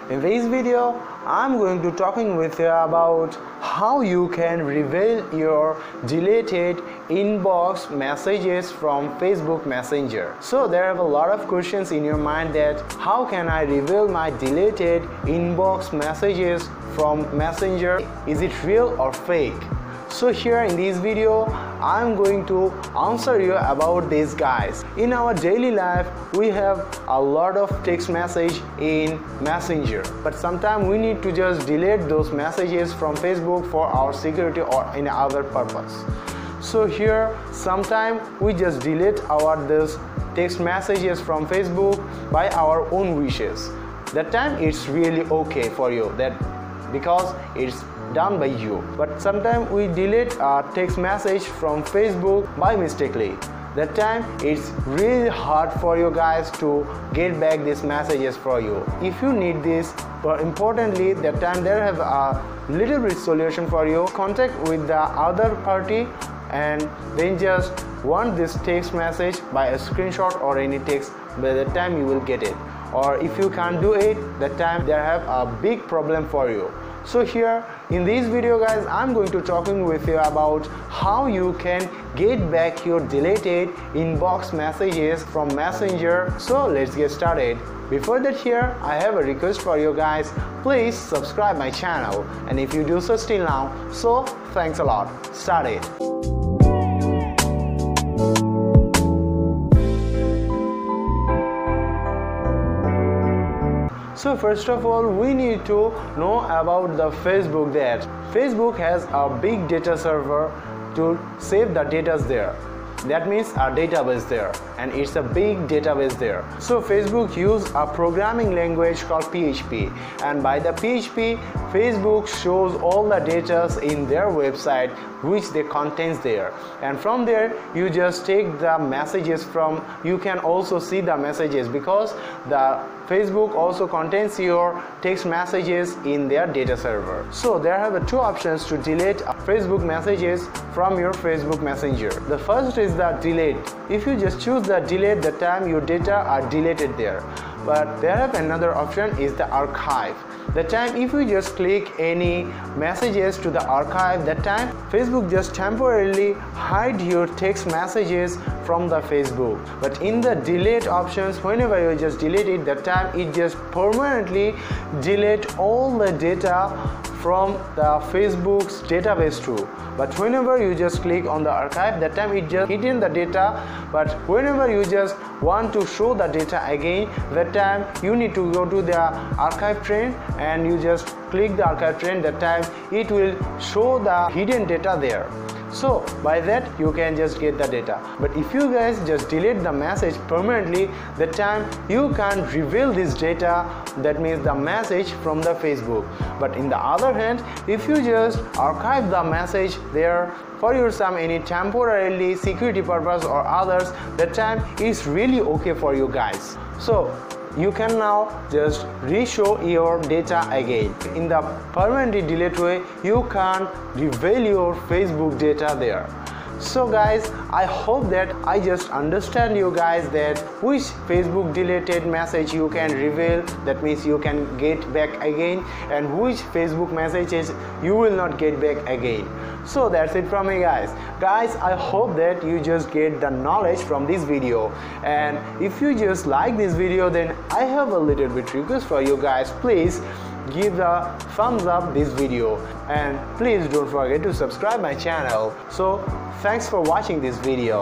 In this video, I'm going to talking with you about how you can reveal your deleted inbox messages from Facebook Messenger. So there are a lot of questions in your mind that how can I reveal my deleted inbox messages from Messenger? Is it real or fake? So here in this video, I'm going to answer you about these guys. In our daily life, we have a lot of text message in Messenger, but sometimes we need to just delete those messages from Facebook for our security or any other purpose. So here, sometimes we just delete this text messages from Facebook by our own wishes. That time it's really okay for you, because it's done by you. But sometimes we delete a text message from Facebook by mistakenly. That time it's really hard for you guys to get back these messages for you. If you need this, but importantly, that time there have a little bit solution for you. Contact with the other party and then just want this text message by a screenshot or any text. By the time you will get it. Or if you can't do it, that time they have a big problem for you. So here in this video guys, I'm going to talking with you about how you can get back your deleted inbox messages from Messenger. So let's get started. Before that, here I have a request for you guys. Please subscribe my channel, and if you do so still now, so thanks a lot. Start it. So first of all, we need to know about the Facebook, that Facebook has a big data server to save the data there. That means a database there, and it's a big database there. So Facebook use a programming language called PHP, and by the PHP, Facebook shows all the data in their website which they contains there, and from there you just take the messages from. You can also see the messages because the Facebook also contains your text messages in their data server. So there have two options to delete Facebook messages from your Facebook Messenger. The first is the delete. If you just choose the delete, the time your data are deleted there. But there have another option is the archive. The time if you just click any messages to the archive, that time Facebook just temporarily hide your text messages from the Facebook. But in the delete options, whenever you just delete it, that time it just permanently delete all the data from the Facebook's database too. But whenever you just click on the archive, that time it just hidden the data. But whenever you just want to show the data again, that time you need to go to the archive trend and you just click the archive trend. That time it will show the hidden data there. So by that you can just get the data. But if you guys just delete the message permanently, that time you can't reveal this data, that means the message from the Facebook. But in the other hand, if you just archive the message there for your any temporarily security purpose or others, that time is really okay for you guys. So you can now just re-show your data again. In the permanently delete way, you can reveal your Facebook data there. So guys, I hope that I just understand you guys that which Facebook deleted message you can reveal, that means you can get back again, and which Facebook messages you will not get back again. So that's it from me guys. I hope that you just get the knowledge from this video, and if you just like this video, then I have a little bit request for you guys. Please give a thumbs up this video, and please don't forget to subscribe my channel. So thanks for watching this video.